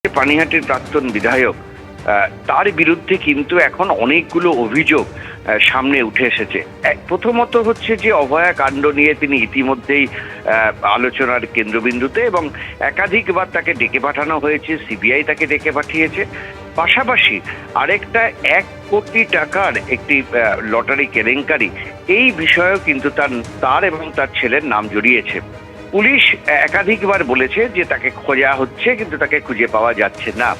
পানিহাটির প্রাক্তন বিধায়ক তার বিরুদ্ধে কিন্তু এখন অনেকগুলো অভিযোগ সামনে উঠে এসেছে। প্রথমত হচ্ছে যে অভয়া কাণ্ড নিয়ে তিনি ইতিমধ্যেই আলোচনার কেন্দ্রবিন্দুতে এবং একাধিকবার তাকে ডেকে পাঠানো হয়েছে, সিবিআই তাকে ডেকে পাঠিয়েছে। পাশাপাশি আরেকটা 1 কোটি টাকার একটি লটারি কেলেঙ্কারি, এই বিষয়েও কিন্তু তার এবং তার ছেলের নাম জড়িয়েছে। পুলিশ একাধিকবার বলেছে যে তাকে খোঁজা হচ্ছে, কিন্তু তাকে খুঁজে পাওয়া যাচ্ছে না।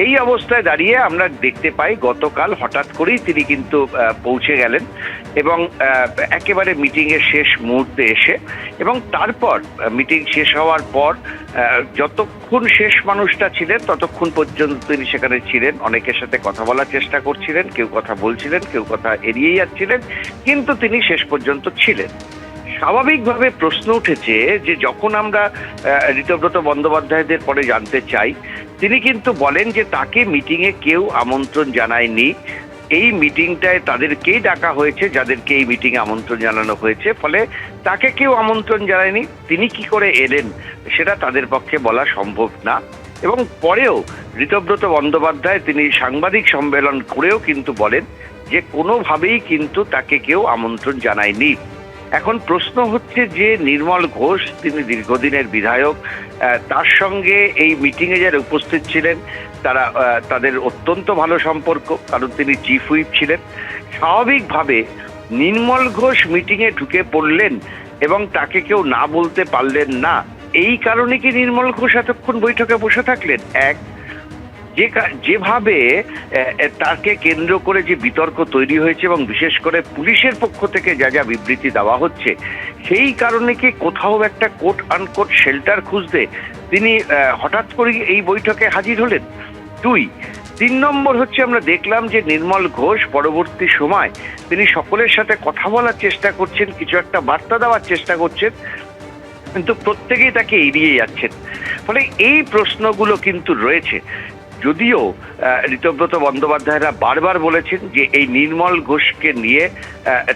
এই অবস্থায় দাঁড়িয়ে আমরা দেখতে পাই গতকাল হঠাৎ করেই তিনি কিন্তু পৌঁছে গেলেন এবং একেবারে মিটিংয়ের শেষ মুহূর্তে এসে, এবং তারপর মিটিং শেষ হওয়ার পর যতক্ষণ শেষ মানুষটা ছিলেন ততক্ষণ পর্যন্ত তিনি সেখানে ছিলেন। অনেকের সাথে কথা বলার চেষ্টা করছিলেন, কেউ কথা বলছিলেন, কেউ কথা এড়িয়ে যাচ্ছিলেন, কিন্তু তিনি শেষ পর্যন্ত ছিলেন। স্বাভাবিকভাবে প্রশ্ন উঠেছে যে যখন আমরা ঋতব্রত বন্দ্যোপাধ্যায়দের পরে জানতে চাই, তিনি কিন্তু বলেন যে তাকে মিটিংয়ে কেউ আমন্ত্রণ জানায়নি। এই মিটিংটায় তাদেরকেই ডাকা হয়েছে যাদেরকে এই মিটিংয়ে আমন্ত্রণ জানানো হয়েছে, ফলে তাকে কেউ আমন্ত্রণ জানায়নি। তিনি কি করে এলেন সেটা তাদের পক্ষে বলা সম্ভব না। এবং পরেও ঋতব্রত বন্দ্যোপাধ্যায় তিনি সাংবাদিক সম্মেলন করেও কিন্তু বলেন যে কোনোভাবেই কিন্তু তাকে কেউ আমন্ত্রণ জানায়নি। এখন প্রশ্ন হচ্ছে যে নির্মল ঘোষ, তিনি দীর্ঘদিনের বিধায়ক, তার সঙ্গে এই মিটিংয়ে যারা উপস্থিত ছিলেন তাদের অত্যন্ত ভালো সম্পর্ক, কারণ তিনি চিফ হুইপ ছিলেন। স্বাভাবিকভাবে নির্মল ঘোষ মিটিংয়ে ঢুকে পড়লেন এবং তাকে কেউ না বলতে পারলেন না। এই কারণে কি নির্মল ঘোষ এতক্ষণ বৈঠকে বসে থাকলেন? যেভাবে তাকে কেন্দ্র করে যে বিতর্ক তৈরি হয়েছে এবং বিশেষ করে পুলিশের পক্ষ থেকে যা বিবৃতি দেওয়া হচ্ছে, সেই কারণে কি কোথাও একটা কোট আনকোট শেল্টার খুঁজতে তিনি হঠাৎ করে এই বৈঠকে হাজির হলেন? 2, 3 নম্বর হচ্ছে আমরা দেখলাম যে নির্মল ঘোষ পরবর্তী সময় তিনি সকলের সাথে কথা বলার চেষ্টা করছেন, কিছু একটা বার্তা দেওয়ার চেষ্টা করছেন, কিন্তু প্রত্যেকেই তাকে এড়িয়ে যাচ্ছেন। ফলে এই প্রশ্নগুলো কিন্তু রয়েছে। যদিও ঋতব্রত বন্দ্যোপাধ্যায়রা বারবার বলেছেন যে এই নির্মল ঘোষকে নিয়ে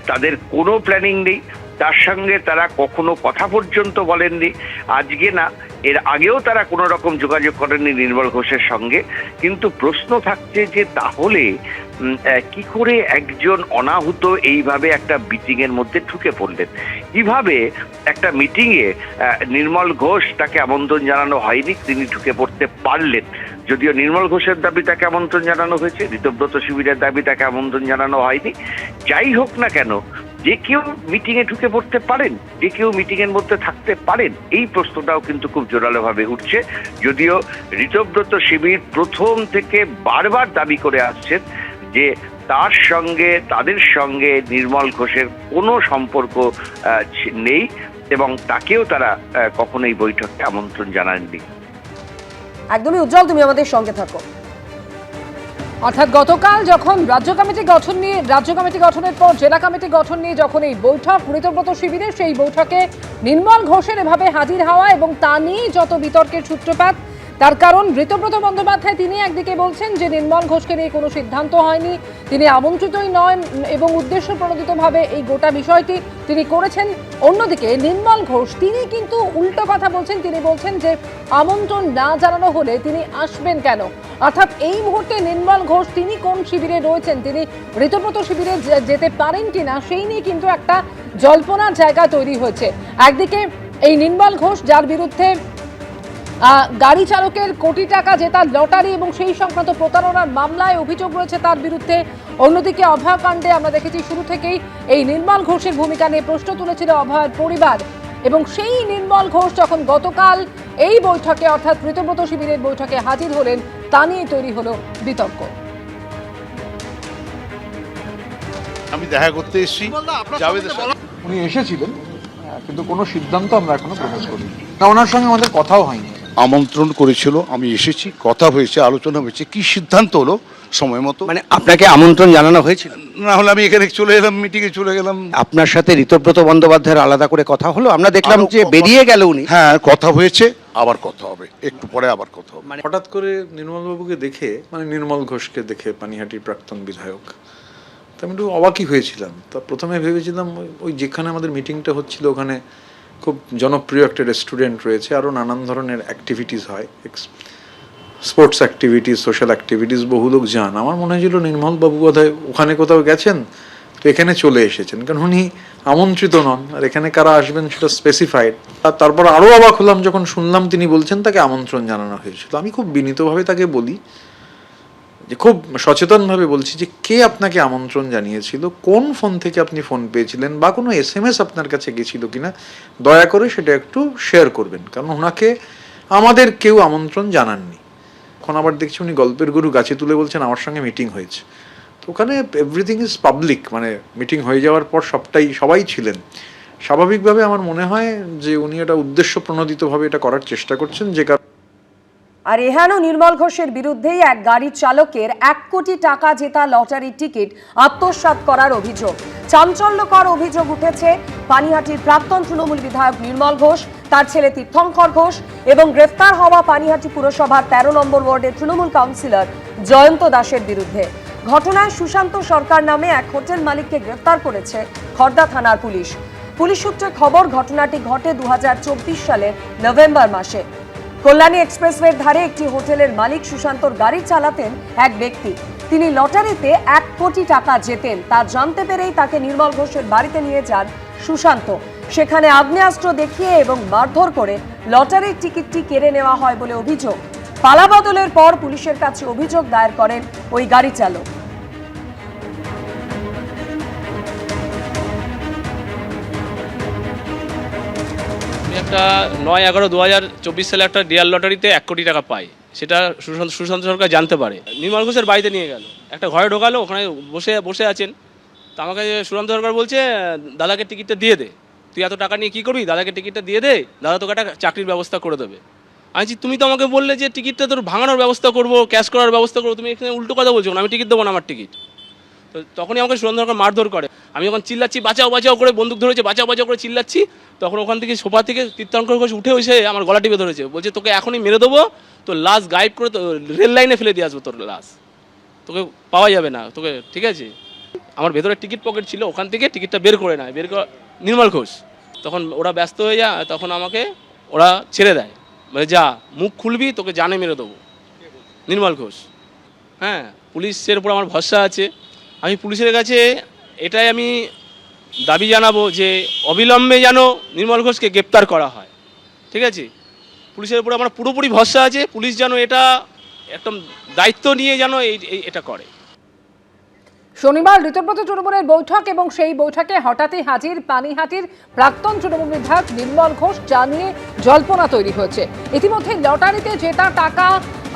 তাদের কোনো প্ল্যানিং নেই, তার সঙ্গে তারা কখনো কথা পর্যন্ত বলেননি। আজকে না, এর আগেও তারা কোনো রকম যোগাযোগ করেননি নির্মল ঘোষের সঙ্গে। কিন্তু প্রশ্ন থাকছে যে তাহলে কি করে একজন অনাহুত এইভাবে একটা মিটিংয়ের মধ্যে ঢুকে পড়লেন? কিভাবে একটা মিটিংয়ে নির্মল ঘোষ, তাকে আমন্ত্রণ জানানো হয়নি, তিনি ঢুকে পড়তে পারলেন? যদিও নির্মল ঘোষের দাবি তাকে আমন্ত্রণ জানানো হয়েছে, ঋতব্রত শিবিরের দাবি তাকে আমন্ত্রণ জানানো হয়নি। যাই হোক না কেন, যে কেউ মিটিংয়ে ঢুকে পড়তে পারেন, যে কেউ মিটিংয়ের মধ্যে থাকতে পারেন, এই প্রশ্নটাও কিন্তু খুব জোরালোভাবে উঠছে। যদিও ঋতব্রত শিবির প্রথম থেকে বারবার দাবি করে আসছেন যে তাদের সঙ্গে নির্মল ঘোষের কোনো সম্পর্ক নেই এবং তাকেও তারা কখনোই বৈঠকে আমন্ত্রণ জানাননি। একদমই উজ্জ্বল, তুমি আমাদের সঙ্গে থাকো। অর্থাৎ গতকাল যখন রাজ্য কমিটি গঠনের পর জেলা কমিটি গঠন নিয়ে যখন এই বৈঠক ঋতব্রত শিবিরের, সেই বৈঠকে নির্মল ঘোষের এভাবে হাজির হওয়া এবং তা নিয়ে যত বিতর্কের সূত্রপাত, তার কারণ ঋতব্রত বন্দ্যোপাধ্যায় তিনি একদিকে বলছেন যে নির্মল ঘোষকে নিয়ে কোনো সিদ্ধান্ত হয়নি, তিনি আমন্ত্রিতই নন এবং উদ্দেশ্য প্রণোদিতভাবে এই গোটা বিষয়টি তিনি করেছেন। অন্যদিকে নির্মল ঘোষ তিনি কিন্তু উল্টো কথা বলছেন, তিনি বলছেন যে আমন্ত্রণ না জানানো হলে তিনি আসবেন কেন। অর্থাৎ এই মুহূর্তে নির্মল ঘোষ তিনি কোন শিবিরে রয়েছেন, তিনি ঋতব্রত শিবিরে যেতে পারেন কিনা, সেই নিয়ে কিন্তু একটা জল্পনার জায়গা তৈরি হয়েছে। একদিকে এই নির্মল ঘোষ, যার বিরুদ্ধে গাড়ি চালকের কোটি টাকা জেতার লটারি এবং সেই সংক্রান্ত প্রতারণার মামলায় অভিযোগ রয়েছে তার বিরুদ্ধে। অন্যদিকে অভয়াকাণ্ডে আমরা দেখেছি শুরু থেকেই এই নির্মল ঘোষের ভূমিকা নিয়ে প্রশ্ন তুলেছিল অভয়ের পরিবার, এবং সেই নির্মল ঘোষ যখন গতকাল এই বৈঠকে অর্থাৎ ঋতব্রত শিবিরের বৈঠকে হাজির হলেন, তা নিয়ে তৈরি হলো বিতর্ক। আমি দেখা করতে এসেছি, উনি এসেছিলেন, কিন্তু কোনো সিদ্ধান্ত আমরা এখনো প্রকাশ করিনি, না ওনার সঙ্গে আমাদের কথাও হয়নি। আমন্ত্রণ করেছিল, আমি এসেছি, কথা হয়েছে, আলোচনা হয়েছে, কি সিদ্ধান্ত হলো সময় মতো। মানে আপনাকে আমন্ত্রণ জানানো হয়েছিল? না হলে আমি এখানে চলে এলাম, মিটিংয়ে চলে গেলাম। আপনার সাথে ঋতব্রত বন্দ্যোপাধ্যায়ের আলাদা করে কথা হলো? আমরা দেখলাম যে বেরিয়ে গেল উনি। হ্যাঁ, কথা হয়েছে, আবার কথা হবে, একটু পরে আবার কথা হবে। হঠাৎ করে নির্মলবাবুকে দেখে, মানে নির্মল ঘোষকে দেখে, পানিহাটির প্রাক্তন বিধায়ক, তো আমি একটু অবাকই হয়েছিলাম। তা প্রথমে ভেবেছিলাম ওই যেখানে আমাদের মিটিংটা হচ্ছিল ওখানে খুব জনপ্রিয় একটা রেস্টুরেন্ট রয়েছে, আরও নানান ধরনের অ্যাক্টিভিটিস হয়, স্পোর্টস অ্যাক্টিভিটিস, সোশ্যাল অ্যাক্টিভিটিস বহু লোক যান। আমার মনে হয়েছিল নির্মল বাবু বোধহয় ওখানে কোথাও গেছেন, তো এখানে চলে এসেছেন, কারণ উনি আমন্ত্রিত নন, আর এখানে কারা আসবেন সেটা স্পেসিফাইড। আর তারপর আরও অবাক হলাম যখন শুনলাম তিনি বলছেন তাকে আমন্ত্রণ জানানো হয়েছিল। আমি খুব বিনীতভাবে তাকে বলি, যে খুব সচেতনভাবে বলছি, যে কে আপনাকে আমন্ত্রণ জানিয়েছিল, কোন ফোন থেকে আপনি ফোন পেয়েছিলেন, বা কোনো SMS আপনার কাছে গেছিল কিনা, দয়া করে সেটা একটু শেয়ার করবেন, কারণ ওনাকে আমাদের কেউ আমন্ত্রণ জানাননি। এখন আবার দেখছি উনি গল্পের গরু গাছে তুলে বলছেন আমার সঙ্গে মিটিং হয়েছে। তো ওখানে এভরিথিং ইজ পাবলিক, মানে মিটিং হয়ে যাওয়ার পর সবাই ছিলেন। স্বাভাবিকভাবে আমার মনে হয় যে উনি এটা উদ্দেশ্য প্রণোদিতভাবে এটা করার চেষ্টা করছেন, যে আর এহেন নির্মল ঘোষের বিরুদ্ধেই এক গাড়ির চালকের 1 কোটি টাকা জেতা লটারির টিকিট আত্মসাৎ করার অভিযোগ। চাঞ্চল্যকর অভিযোগ উঠেছে পানিহাটির প্রাক্তন তৃণমূল বিধায়ক নির্মল ঘোষ, তার ছেলে তীর্থঙ্কর ঘোষ এবং গ্রেফতার হওয়া পানিহাটি পুরসভার 13 নম্বর ওয়ার্ডের তৃণমূল কাউন্সিলর জয়ন্ত দাসের বিরুদ্ধে। ঘটনায় সুশান্ত সরকার নামে এক হোটেল মালিককে গ্রেফতার করেছে খড়দা থানার পুলিশ। পুলিশ সূত্রে খবর, ঘটনাটি ঘটে 2024 সালের নভেম্বর মাসে। কল্যাণী এক্সপ্রেসওয়ের ধারে একটি হোটেলের মালিক সুশান্তর গাড়ি চালাতেন এক ব্যক্তি। তিনি লটারিতে 1 কোটি টাকা জেতেন, তা জানতে পেরেই তাকে নির্মল ঘোষের বাড়িতে নিয়ে যান সুশান্ত। সেখানে আগ্নেয়াস্ত্র দেখিয়ে এবং মারধর করে লটারির টিকিটটি কেড়ে নেওয়া হয় বলে অভিযোগ। পালাবদলের পর পুলিশের কাছে অভিযোগ দায়ের করেন ওই গাড়ি চালক। একটা 9/11/2024 সালে একটা ডিয়ার লটারিতে 1 কোটি টাকা পাই, সেটা সুশান্ত সরকার জানতে পারে। নির্মল ঘোষের বাড়িতে নিয়ে গেল, একটা ঘরে ঢোকালো, ওখানে বসে আছেন। তো আমাকে সুশান্ত সরকার বলছে, দাদাকে টিকিটটা দিয়ে দে, তুই এত টাকা নিয়ে কী করবি, দাদাকে টিকিটটা দিয়ে দে, দাদা তোকে একটা চাকরির ব্যবস্থা করে দেবে। আমি বলছি, তুমি তো আমাকে বললে যে টিকিটটা তোর ভাঙানোর ব্যবস্থা করবো, ক্যাশ করার ব্যবস্থা করবো, তুমি এখানে উল্টো কথা বলছো না, আমি টিকিট দেবো না আমার টিকিট। তো তখনই আমাকে সুশান্ত সরকার মারধর করে। আমি যখন চিল্লাচ্ছি বাঁচাও বাঁচাও করে, বন্দুক ধরেছে, বাঁচাও বাঁচাও করে চিল্লাচ্ছি, তখন ওখান থেকে সোফা থেকে তীর্থঙ্কর ঘোষ উঠে এসে আমার গলা টিপে ধরেছে, বলছে তোকে এখনই মেরে দেবো, তোর লাশ গায়েব করে রেল লাইনে ফেলে দিয়ে আসবো, তোর লাশ তোকে পাওয়া যাবে না তোকে, ঠিক আছে। আমার ভেতরে টিকিট পকেট ছিল, ওখান থেকে টিকিটটা বের করে নেয়, নির্মল ঘোষ। তখন ওরা ব্যস্ত হয়ে যায়, তখন আমাকে ওরা ছেড়ে দেয়, মানে যা মুখ খুলবি তোকে জানে মেরে দেবো, নির্মল ঘোষ। হ্যাঁ, পুলিশের উপর আমার ভরসা আছে। আমি পুলিশের কাছে এটাই আমি দাবি জানাবো যে অবিলম্বে যেন নির্মল ঘোষকে গ্রেপ্তার করা হয়, ঠিক আছে। পুলিশের উপর আমার পুরোপুরি ভরসা আছে, পুলিশ যেন এটা একদম দায়িত্ব নিয়ে যেন এটা করে। শনিবার ঋতব্রত তৃণমূলের বৈঠক এবং সেই বৈঠকে হঠাৎই হাজির পানিহাটির প্রাক্তন তৃণমূল বিধায়ক নির্মল ঘোষ, যা নিয়ে জল্পনা তৈরি হয়েছে। ইতিমধ্যে লটারিতে জেতা টাকা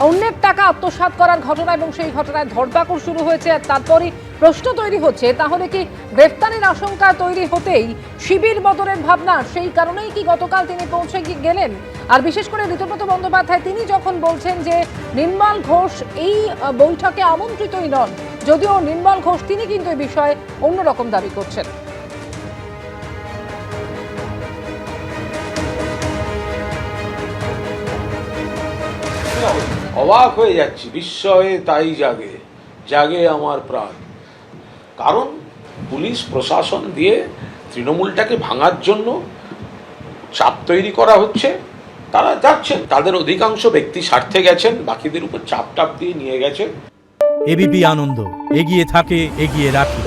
অন্যের টাকা আত্মসাৎ করার ঘটনা এবং সেই ঘটনায় ধরপাকড় শুরু হয়েছে। আর তারপরই প্রশ্ন তৈরি হচ্ছে, তাহলে কি গ্রেফতারের আশঙ্কা তৈরি হতেই শিবির বদলের ভাবনা, সেই কারণেই কি গতকাল তিনি পৌঁছে গেলেন? আর বিশেষ করে ঋতব্রত বন্দ্যোপাধ্যায় তিনি যখন বলছেন যে নির্মল ঘোষ এই বৈঠকে আমন্ত্রিতই নন, যদিও নির্মল ঘোষ তিনি কিন্তু এই বিষয়ে অন্যরকম দাবি করছেন। অবাক হয়ে যাচ্ছি, বিস্ময়ে তাই জাগে জাগে আমার প্রাণ। কারণ পুলিশ প্রশাসন দিয়ে তৃণমূলটাকে ভাঙার জন্য চাপ তৈরি করা হচ্ছে। তারা যাচ্ছেন, তাদের অধিকাংশ ব্যক্তি স্বার্থে গেছেন, বাকিদের উপর চাপ দিয়ে নিয়ে গেছেন। এবিপি আনন্দ এগিয়ে থাকে, এগিয়ে রাখে।